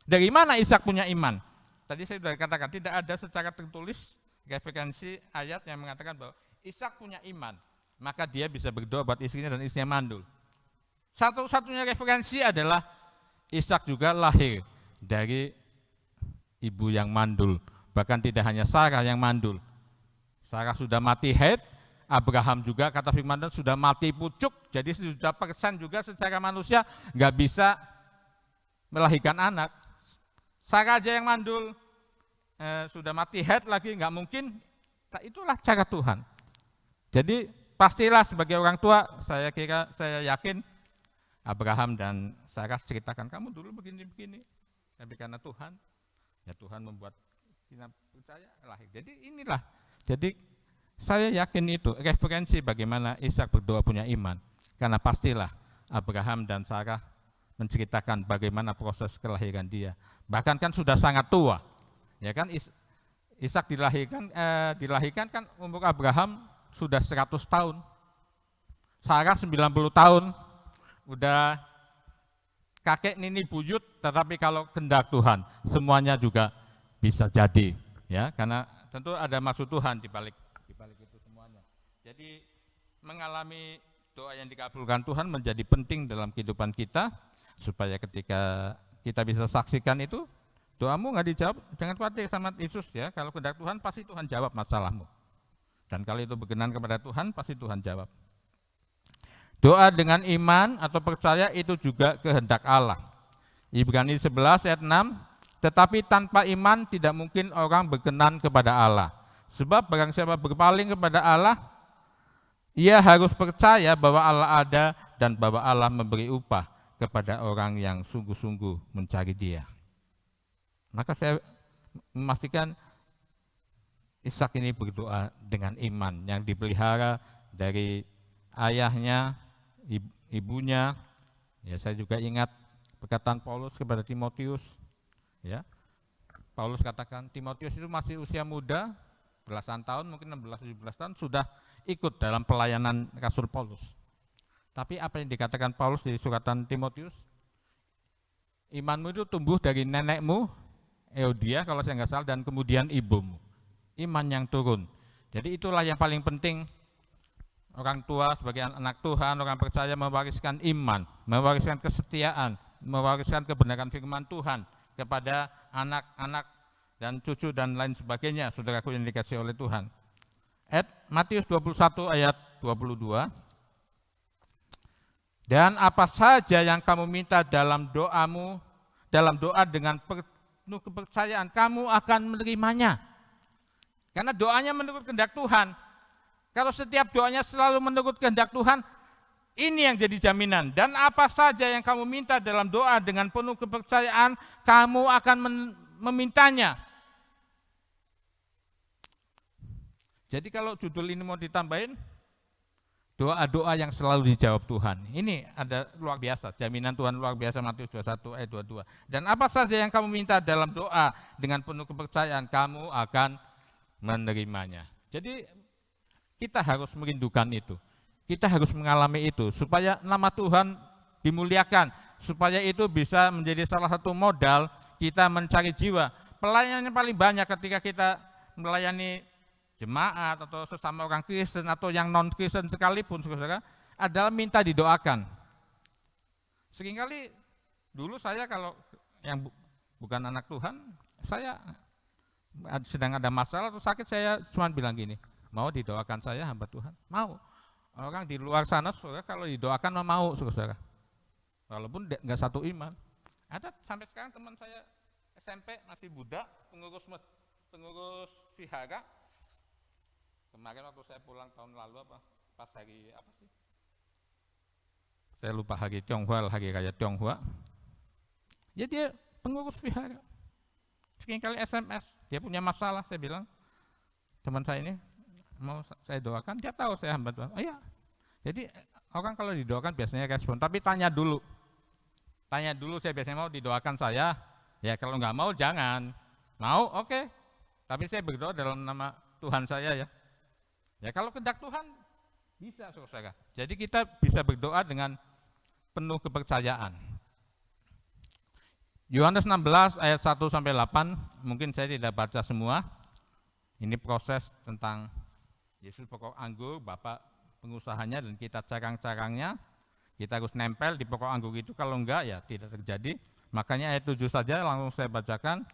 Dari mana Ishak punya iman? Tadi saya sudah katakan tidak ada secara tertulis referensi ayat yang mengatakan bahwa Ishak punya iman, maka dia bisa berdoa buat istrinya dan istrinya mandul. Satu-satunya referensi adalah Ishak juga lahir dari ibu yang mandul. Bahkan tidak hanya Sarah yang mandul. Sarah sudah mati haid, Abraham juga kata firman Tuhan sudah mati pucuk, jadi sudah persen juga secara manusia nggak bisa melahirkan anak. Sarah aja yang mandul, sudah mati haid lagi nggak mungkin. Itulah cara Tuhan. Jadi pastilah sebagai orang tua, saya yakin Abraham dan Sarah ceritakan kamu dulu begini-begini, tapi karena Tuhan, ya Tuhan membuat kita percaya lahir. Jadi inilah, jadi saya yakin itu referensi bagaimana Ishak berdoa punya iman. Karena pastilah Abraham dan Sarah menceritakan bagaimana proses kelahiran dia. Bahkan kan sudah sangat tua, ya kan Ishak dilahirkan kan umur Abraham sudah 100 tahun, Sarah 90 tahun, udah kakek nini buyut. Tetapi kalau kehendak Tuhan semuanya juga bisa jadi, ya, karena tentu ada maksud Tuhan di balik itu semuanya. Jadi mengalami doa yang dikabulkan Tuhan menjadi penting dalam kehidupan kita, supaya ketika kita bisa saksikan itu, Doamu nggak dijawab, jangan khawatir sama Yesus ya. Kalau kehendak Tuhan pasti Tuhan jawab masalahmu. Dan kalau itu berkenan kepada Tuhan pasti Tuhan jawab. Doa dengan iman atau percaya itu juga kehendak Allah. Ibrani 11 ayat 6, tetapi tanpa iman tidak mungkin orang berkenan kepada Allah. Sebab barang siapa berpaling kepada Allah, ia harus percaya bahwa Allah ada dan bahwa Allah memberi upah kepada orang yang sungguh-sungguh mencari Dia. Maka saya memastikan Ishak ini berdoa dengan iman yang dipelihara dari ayahnya, ibunya. Ya, saya juga ingat perkataan Paulus kepada Timotius. Ya, Paulus katakan Timotius itu masih usia muda, belasan tahun, mungkin 16-17 tahun sudah ikut dalam pelayanan Rasul Paulus. Tapi apa yang dikatakan Paulus di suratan Timotius? Imanmu itu tumbuh dari nenekmu, Euodia kalau saya nggak salah, dan kemudian ibumu. Iman yang turun. Jadi itulah yang paling penting. Orang tua sebagai anak Tuhan, orang percaya mewariskan iman, mewariskan kesetiaan, mewariskan kebenaran firman Tuhan kepada anak-anak dan cucu dan lain sebagainya, saudaraku yang dikasihi oleh Tuhan. Matius 21 ayat 22. Dan apa saja yang kamu minta dalam doamu, dalam doa dengan penuh kepercayaan, kamu akan menerimanya. Karena doanya menurut kehendak Tuhan. Kalau setiap doanya selalu menurut kehendak Tuhan, ini yang jadi jaminan. Dan apa saja yang kamu minta dalam doa dengan penuh kepercayaan, kamu akan memintanya. Jadi kalau judul ini mau ditambahin, doa-doa yang selalu dijawab Tuhan. Ini ada luar biasa, jaminan Tuhan luar biasa, Matius 21 ayat 22. Dan apa saja yang kamu minta dalam doa dengan penuh kepercayaan, kamu akan menerimanya. Jadi kita harus merindukan itu. Kita harus mengalami itu supaya nama Tuhan dimuliakan, supaya itu bisa menjadi salah satu modal kita mencari jiwa. Pelayanan yang paling banyak ketika kita melayani jemaat atau sesama orang Kristen atau yang non-Kristen sekalipun, saudara, adalah minta didoakan. Seringkali dulu saya kalau yang bukan anak Tuhan, saya sedang ada masalah atau sakit, saya cuma bilang gini, mau didoakan saya hamba Tuhan? Mau. Orang di luar sana, saudara, kalau didoakan mau, saudara. Walaupun nggak satu iman. Ada sampai sekarang teman saya SMP masih budak, pengurus vihara. Kemarin waktu saya pulang tahun lalu pas hari apa sih? Saya lupa hari Tionghoa, hari raya Tionghoa. Ya dia pengurus vihara. Seringkali SMS, dia punya masalah, saya bilang, teman saya ini mau saya doakan, dia tahu saya hamba Tuhan. Oh iya. Jadi orang kalau didoakan biasanya respon, tapi tanya dulu. Tanya dulu, saya biasanya mau didoakan saya. Ya kalau nggak mau jangan. Mau, oke. Tapi saya berdoa dalam nama Tuhan saya ya. Ya kalau kehendak Tuhan bisa, saudara. Jadi kita bisa berdoa dengan penuh kepercayaan. Yohanes 16 ayat 1 sampai 8, mungkin saya tidak baca semua. Ini proses tentang Yesus pokok anggur, Bapak pengusahanya dan kita carang-carangnya. Kita harus nempel di pokok anggur itu, kalau enggak ya tidak terjadi. Makanya ayat 7 saja langsung saya bacakan.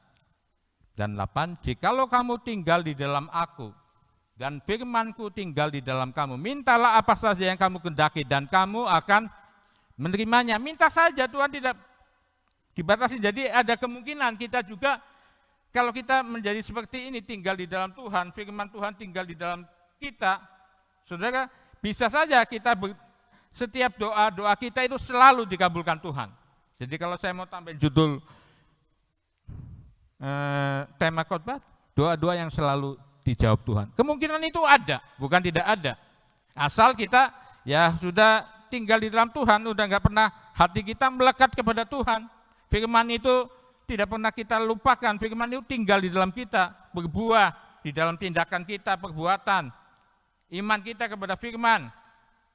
Dan 8, jikalau kamu tinggal di dalam aku, dan firmanku tinggal di dalam kamu, mintalah apa saja yang kamu kehendaki dan kamu akan menerimanya. Minta saja, Tuhan tidak dibatasi. Jadi ada kemungkinan kita juga, kalau kita menjadi seperti ini, tinggal di dalam Tuhan, firman Tuhan tinggal di dalam kita, saudara, bisa saja kita setiap doa-doa kita itu selalu dikabulkan Tuhan. Jadi kalau saya mau tambahin judul tema khotbah, doa-doa yang selalu dijawab Tuhan. Kemungkinan itu ada, bukan tidak ada. Asal kita ya sudah tinggal di dalam Tuhan, udah nggak pernah hati kita melekat kepada Tuhan. Firman itu tidak pernah kita lupakan, firman itu tinggal di dalam kita, berbuah di dalam tindakan kita, perbuatan. Iman kita kepada firman.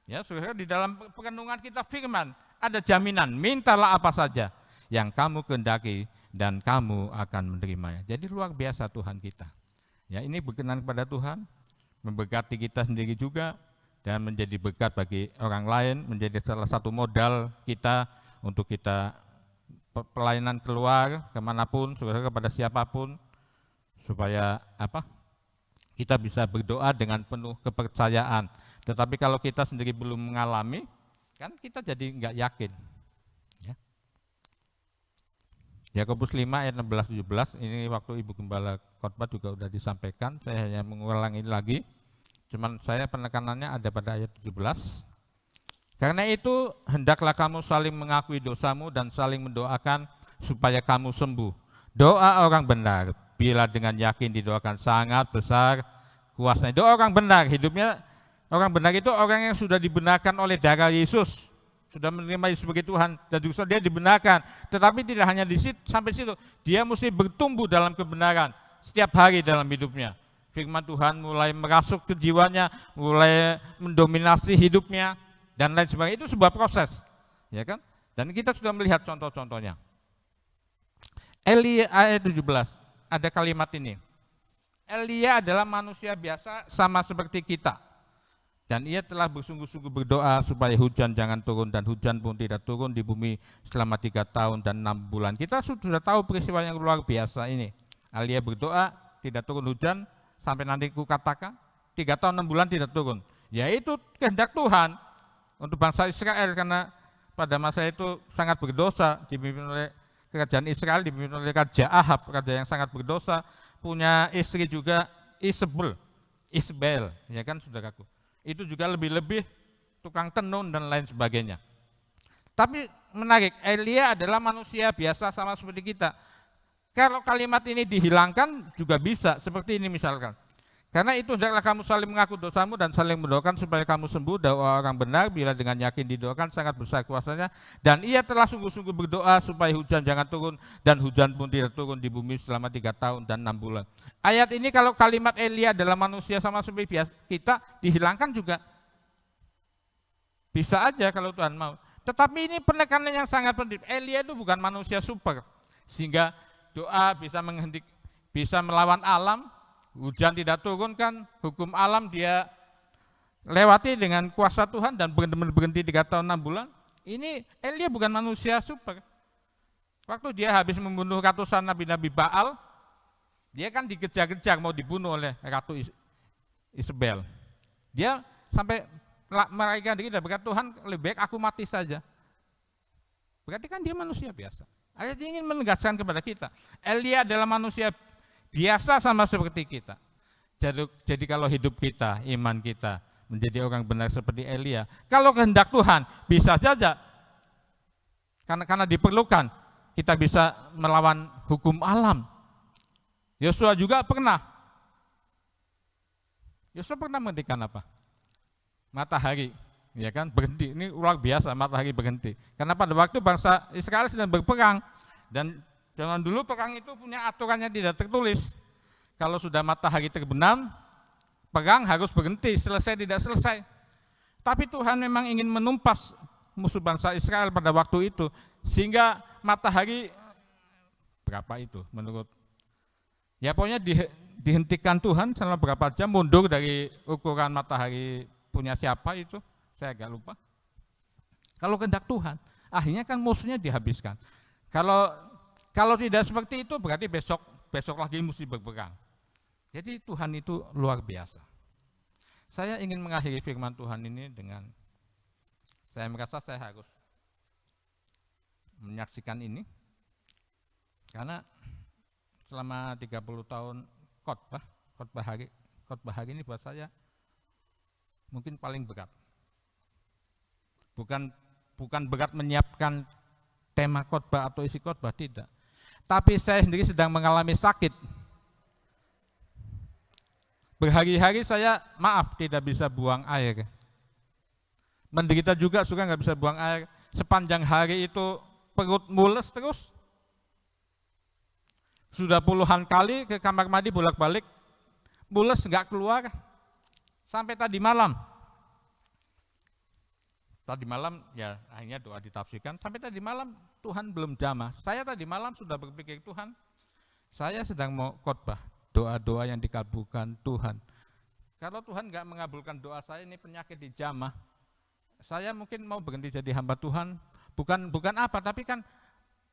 Ya, saudara, di dalam perenungan kita firman, ada jaminan, mintalah apa saja yang kamu kehendaki dan kamu akan menerimanya. Jadi luar biasa Tuhan kita. Ya, ini berkenan kepada Tuhan, memberkati kita sendiri juga, dan menjadi berkat bagi orang lain, menjadi salah satu modal kita untuk kita pelayanan keluar kemanapun, saudara, kepada siapapun, supaya kita bisa berdoa dengan penuh kepercayaan. Tetapi kalau kita sendiri belum mengalami, kan kita jadi nggak yakin. Ya. Yakobus 5 ayat 16-17, ini waktu Ibu Gembala khotbah juga sudah disampaikan, saya hanya mengulangi lagi, cuman saya penekanannya ada pada ayat 17. Karena itu hendaklah kamu saling mengakui dosamu dan saling mendoakan supaya kamu sembuh. Doa orang benar, bila dengan yakin didoakan, sangat besar kuasanya. Doa orang benar, hidupnya orang benar itu orang yang sudah dibenarkan oleh darah Yesus, sudah menerima Yesus sebagai Tuhan, dan juga dia dibenarkan. Tetapi tidak hanya di situ, sampai situ, dia mesti bertumbuh dalam kebenaran setiap hari dalam hidupnya. Firman Tuhan mulai merasuk ke jiwanya, mulai mendominasi hidupnya, dan lain sebagainya. Itu sebuah proses, ya kan? Dan kita sudah melihat contoh-contohnya. Elia ayat 17, ada kalimat ini. Elia adalah manusia biasa sama seperti kita. Dan ia telah bersungguh-sungguh berdoa supaya hujan jangan turun, dan hujan pun tidak turun di bumi selama 3 tahun dan 6 bulan. Kita sudah tahu peristiwa yang luar biasa ini. Elia berdoa, tidak turun hujan, sampai nanti ku katakan, 3 tahun 6 bulan tidak turun. Yaitu kehendak Tuhan untuk bangsa Israel, karena pada masa itu sangat berdosa, dipimpin oleh kerajaan Israel, dipimpin oleh Raja Ahab, raja yang sangat berdosa, punya istri juga Isbel, ya kan saudaraku. Itu juga lebih-lebih tukang tenun dan lain sebagainya. Tapi menarik, Elia adalah manusia biasa sama seperti kita. Kalau kalimat ini dihilangkan juga bisa, seperti ini misalkan. Karena itu hendaklah kamu saling mengaku dosamu dan saling mendoakan supaya kamu sembuh. Doa orang benar bila dengan yakin didoakan sangat besar kuasanya. Dan ia telah sungguh-sungguh berdoa supaya hujan jangan turun, dan hujan pun tidak turun di bumi selama 3 tahun dan 6 bulan. Ayat ini kalau kalimat Elia adalah manusia sama seperti kita, dihilangkan juga. Bisa aja kalau Tuhan mau. Tetapi ini penekanan yang sangat penting. Elia itu bukan manusia super, sehingga doa bisa melawan alam. Hujan tidak turun, kan hukum alam dia lewati dengan kuasa Tuhan dan berhenti 3 tahun 6 bulan. Ini Elia bukan manusia super. Waktu dia habis membunuh ratusan nabi-nabi Baal, dia kan dikejar-kejar mau dibunuh oleh Ratu Isabel. Dia sampai mereka diri dan berkata, Tuhan lebih baik aku mati saja. Berarti kan dia manusia biasa. Ayat ini ingin menegaskan kepada kita, Elia adalah manusia biasa sama seperti kita. Jadi kalau hidup kita, iman kita menjadi orang benar seperti Elia, kalau kehendak Tuhan bisa saja, karena diperlukan, kita bisa melawan hukum alam. Yosua juga pernah. Yosua pernah menghentikan apa? Matahari, ya kan, berhenti. Ini luar biasa, matahari berhenti. Karena pada waktu bangsa Israel sedang berperang, dan zaman dulu perang itu punya aturannya tidak tertulis. Kalau sudah matahari terbenam, perang harus berhenti, selesai tidak selesai. Tapi Tuhan memang ingin menumpas musuh bangsa Israel pada waktu itu, sehingga matahari berapa itu menurut, ya pokoknya dihentikan Tuhan selama berapa jam, mundur dari ukuran matahari punya siapa itu, saya agak lupa. Kalau kehendak Tuhan, akhirnya kan musuhnya dihabiskan. Kalau tidak seperti itu, berarti besok lagi mesti berperang. Jadi Tuhan itu luar biasa. Saya ingin mengakhiri firman Tuhan ini dengan, saya merasa saya harus menyaksikan ini, karena selama 30 tahun khotbah hari ini buat saya mungkin paling berat. Bukan berat menyiapkan tema khotbah atau isi khotbah, tidak. Tapi saya sendiri sedang mengalami sakit. Berhari-hari saya tidak bisa buang air. Menderita juga suka nggak bisa buang air. Sepanjang hari itu perut mules terus. Sudah puluhan kali ke kamar mandi bolak-balik, mules nggak keluar. Sampai tadi malam ya akhirnya doa ditafsirkan. Sampai tadi malam Tuhan belum jamah. Saya tadi malam sudah berpikir, Tuhan, saya sedang mau khotbah, doa-doa yang dikabulkan Tuhan. Kalau Tuhan nggak mengabulkan doa saya, ini penyakit dijamah, saya mungkin mau berhenti jadi hamba Tuhan. Bukan apa, tapi kan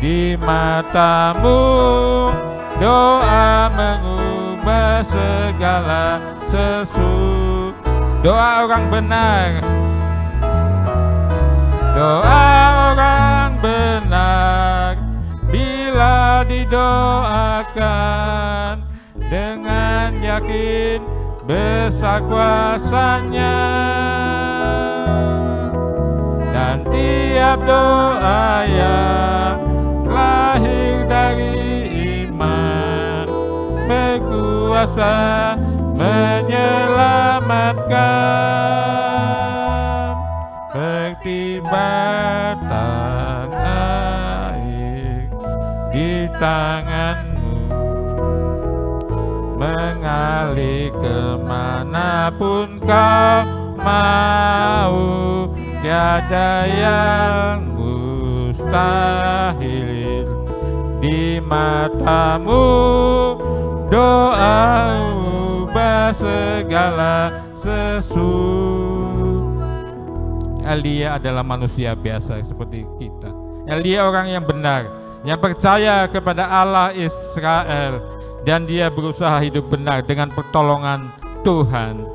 di matamu. Doa mengubah segala sesuatu. Doa orang benar, doa orang benar, bila didoakan dengan yakin besar kuasanya. Dan tiap doa yang lahir dari iman berkuasa menyelamatkan. Seperti batang air di tanganmu, mengalir kemanapun kau mau. Tiada yang mustahil di matamu. Doa ubah segala sesuatu. Elia adalah manusia biasa seperti kita. Elia orang yang benar, yang percaya kepada Allah Israel, dan dia berusaha hidup benar dengan pertolongan Tuhan.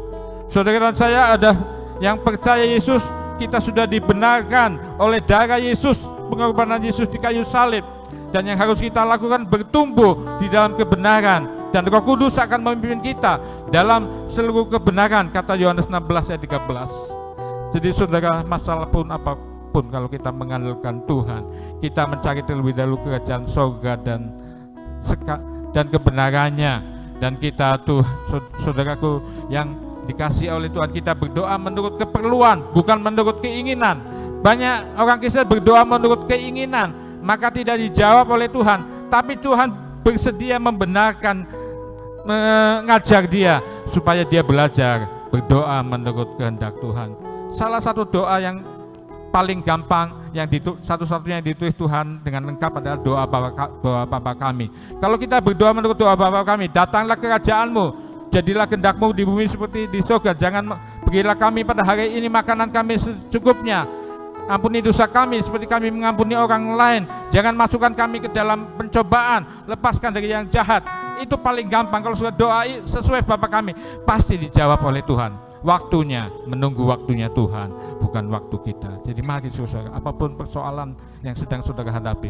Saudara saya ada yang percaya Yesus, kita sudah dibenarkan oleh darah Yesus, pengorbanan Yesus di kayu salib. Dan yang harus kita lakukan bertumbuh di dalam kebenaran, dan Roh Kudus akan memimpin kita dalam seluruh kebenaran, kata Yohanes 16 ayat 13. Jadi saudara, masalah pun apapun, kalau kita mengandalkan Tuhan, kita mencari terlebih dahulu kerajaan surga dan kebenarannya, dan kita tuh saudaraku yang dikasih oleh Tuhan, kita berdoa menurut keperluan, bukan menurut keinginan. Banyak orang Kristen berdoa menurut keinginan, maka tidak dijawab oleh Tuhan. Tapi Tuhan bersedia membenarkan, mengajar dia supaya dia belajar berdoa menurut kehendak Tuhan. Salah satu doa yang paling gampang, yang satu-satunya yang ditulis Tuhan dengan lengkap adalah doa Bapa kami. Kalau kita berdoa menurut doa Bapa kami, datanglah kerajaanmu, jadilah kehendakmu di bumi seperti di surga. Berilah kami pada hari ini makanan kami secukupnya. Ampuni dosa kami seperti kami mengampuni orang lain. Jangan masukkan kami ke dalam pencobaan, lepaskan dari yang jahat. Itu paling gampang. Kalau sudah doa sesuai Bapa kami, pasti dijawab oleh Tuhan. Waktunya, menunggu waktunya Tuhan, bukan waktu kita. Jadi mari saudara, apapun persoalan yang sedang saudara hadapi,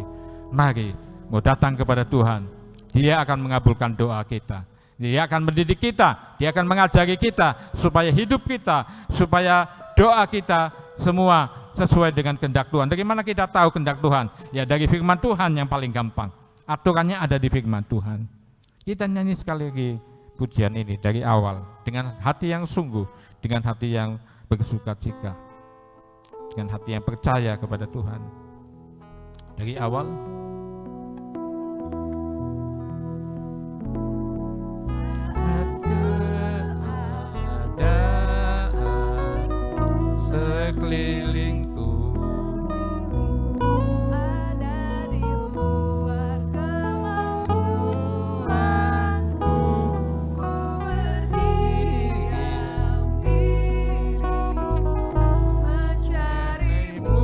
mari mau datang kepada Tuhan. Dia akan mengabulkan doa kita. Dia akan mendidik kita, dia akan mengajari kita supaya hidup kita, supaya doa kita semua sesuai dengan kehendak Tuhan. Dari mana kita tahu kehendak Tuhan? Ya dari firman Tuhan yang paling gampang. Aturannya ada di firman Tuhan. Kita nyanyi sekali lagi pujian ini dari awal dengan hati yang sungguh, dengan hati yang bersukacita, dengan hati yang percaya kepada Tuhan. Dari awal. Sekelilingku ada di luar kemampuanku, ku berdiam diri mencarimu.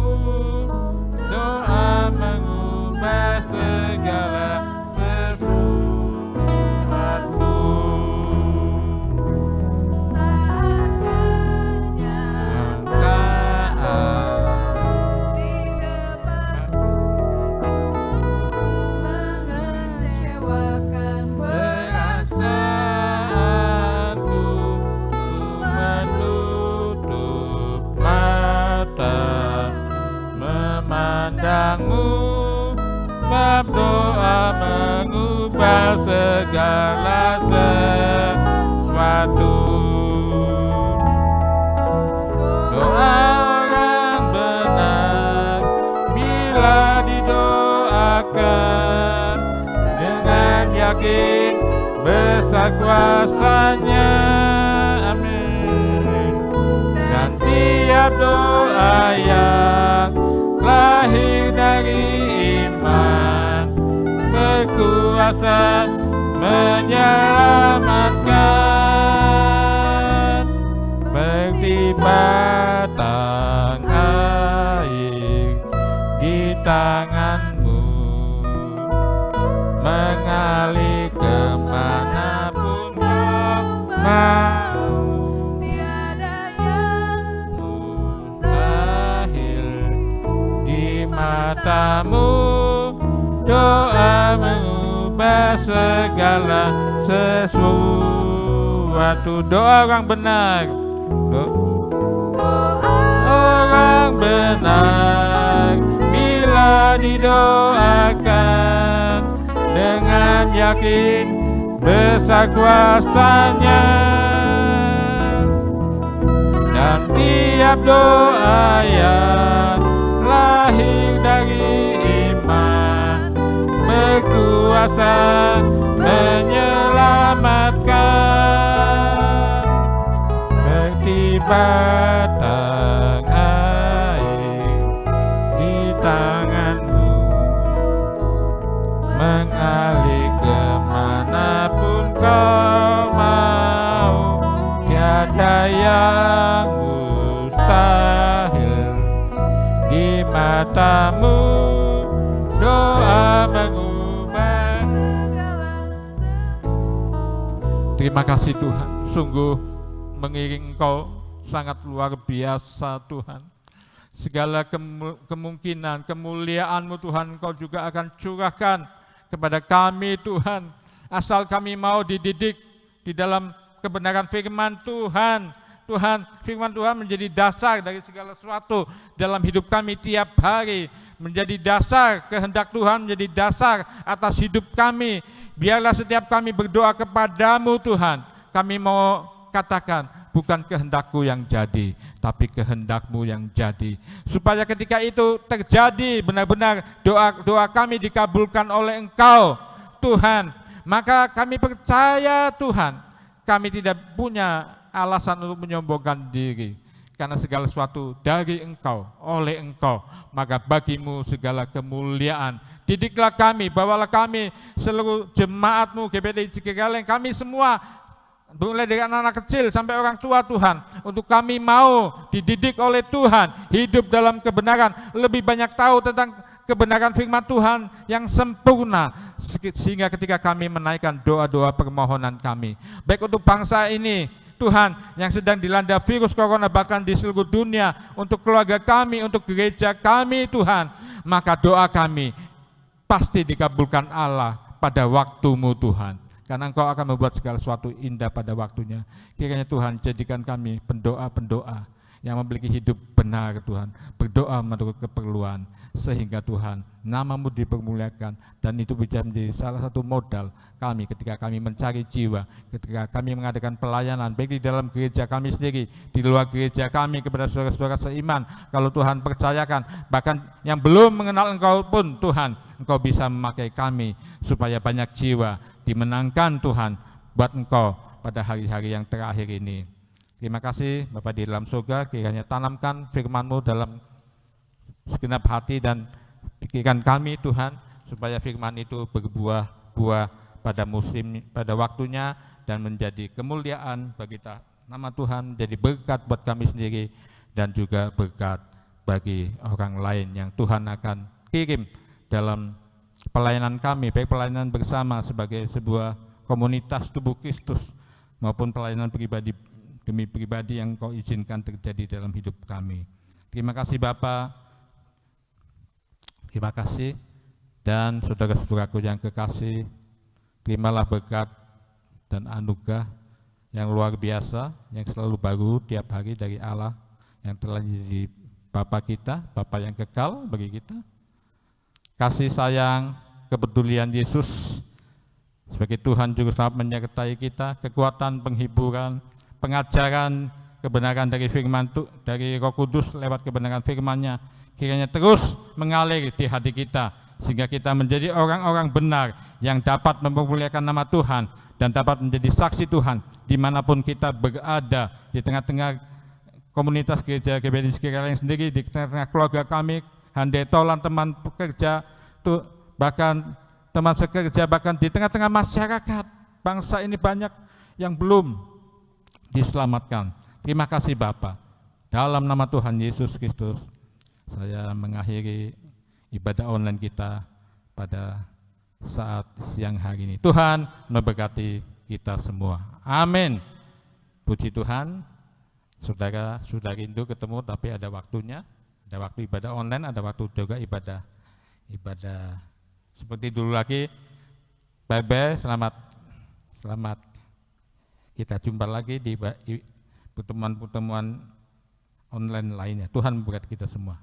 Doa mengubah segala sesuatu. Sebab doa mengubah segala sesuatu. Doa orang benar bila didoakan dengan yakin besar kuasanya. Amin. Dan tiap doa yang lahir dari iman berkuasa menyelamatkan. Seperti batang air di tanganmu, matamu, doa mengubah segala sesuatu. Doa orang benar, orang benar bila didoakan dengan yakin besar kuasanya, dan tiap doa yang lahir dari iman berkuasa menyelamatkan, seperti batang air di tanganmu, mengalir kemanapun kau mau, tiada yang mustahil di matamu, doa mengubah. Terima kasih Tuhan, sungguh mengiring Engkau sangat luar biasa Tuhan. Segala kemungkinan, kemuliaan-Mu Tuhan, Engkau juga akan curahkan kepada kami Tuhan, asal kami mau dididik di dalam kebenaran firman Tuhan. Tuhan, firman Tuhan menjadi dasar dari segala sesuatu dalam hidup kami tiap hari, menjadi dasar kehendak Tuhan, menjadi dasar atas hidup kami. Biarlah setiap kami berdoa kepadamu Tuhan, kami mau katakan, bukan kehendakku yang jadi, tapi kehendak-Mu yang jadi. Supaya ketika itu terjadi, benar-benar doa kami dikabulkan oleh Engkau Tuhan. Maka kami percaya Tuhan, kami tidak punya alasan untuk menyombongkan diri, karena segala sesuatu dari Engkau, oleh Engkau, maka bagimu segala kemuliaan. Didiklah kami, bawalah kami, seluruh jemaat-Mu, GBT Cikigaleng, kami semua, mulai dari anak-anak kecil sampai orang tua Tuhan, untuk kami mau dididik oleh Tuhan, hidup dalam kebenaran, lebih banyak tahu tentang kebenaran firman Tuhan yang sempurna, sehingga ketika kami menaikkan doa-doa permohonan kami, baik untuk bangsa ini Tuhan yang sedang dilanda virus corona, bahkan di seluruh dunia, untuk keluarga kami, untuk gereja kami Tuhan, maka doa kami pasti dikabulkan Allah pada waktu-Mu Tuhan, karena Engkau akan membuat segala sesuatu indah pada waktunya. Kiranya Tuhan jadikan kami pendoa-pendoa yang memiliki hidup benar Tuhan, berdoa menurut keperluan, sehingga Tuhan nama-Mu dipermuliakan, dan itu bisa menjadi salah satu modal kami ketika kami mencari jiwa, ketika kami mengadakan pelayanan baik di dalam gereja kami sendiri, di luar gereja kami, kepada saudara-saudara seiman. Kalau Tuhan percayakan, bahkan yang belum mengenal Engkau pun Tuhan, Engkau bisa memakai kami supaya banyak jiwa dimenangkan Tuhan buat Engkau pada hari-hari yang terakhir ini. Terima kasih Bapa di dalam surga, kiranya tanamkan firman-Mu dalam segenap hati dan pikiran kami Tuhan, supaya firman itu berbuah-buah pada pada waktunya, dan menjadi kemuliaan bagi nama Tuhan, menjadi berkat buat kami sendiri, dan juga berkat bagi orang lain yang Tuhan akan kirim dalam pelayanan kami, baik pelayanan bersama sebagai sebuah komunitas tubuh Kristus, maupun pelayanan pribadi demi pribadi yang Kau izinkan terjadi dalam hidup kami. Terima kasih Bapa, terima kasih, dan saudara-saudaraku yang kekasih, terimalah berkat dan anugerah yang luar biasa, yang selalu baru tiap hari dari Allah, yang telah jadi Bapa kita, Bapa yang kekal bagi kita. Kasih sayang, kepedulian Yesus sebagai Tuhan Juru Selamat menyertai kita, kekuatan, penghiburan, pengajaran kebenaran dari firman dari Roh Kudus lewat kebenaran firman-Nya, kiranya terus mengalir di hati kita, sehingga kita menjadi orang-orang benar yang dapat mempermuliakan nama Tuhan dan dapat menjadi saksi Tuhan dimanapun kita berada, di tengah-tengah komunitas gereja GBT Cikigaleng sendiri, di tengah-tengah keluarga kami, handai tolan, teman pekerja, bahkan teman sekerja, bahkan di tengah-tengah masyarakat bangsa ini banyak yang belum diselamatkan. Terima kasih Bapa. Dalam nama Tuhan Yesus Kristus, saya mengakhiri ibadah online kita pada saat siang hari ini. Tuhan memberkati kita semua. Amin. Puji Tuhan. Saudara sudah rindu ketemu, tapi ada waktunya. Ada waktu ibadah online, ada waktu juga ibadah ibadah seperti dulu lagi. Bye-bye, selamat. Kita jumpa lagi di pertemuan-pertemuan online lainnya. Tuhan memberkati kita semua.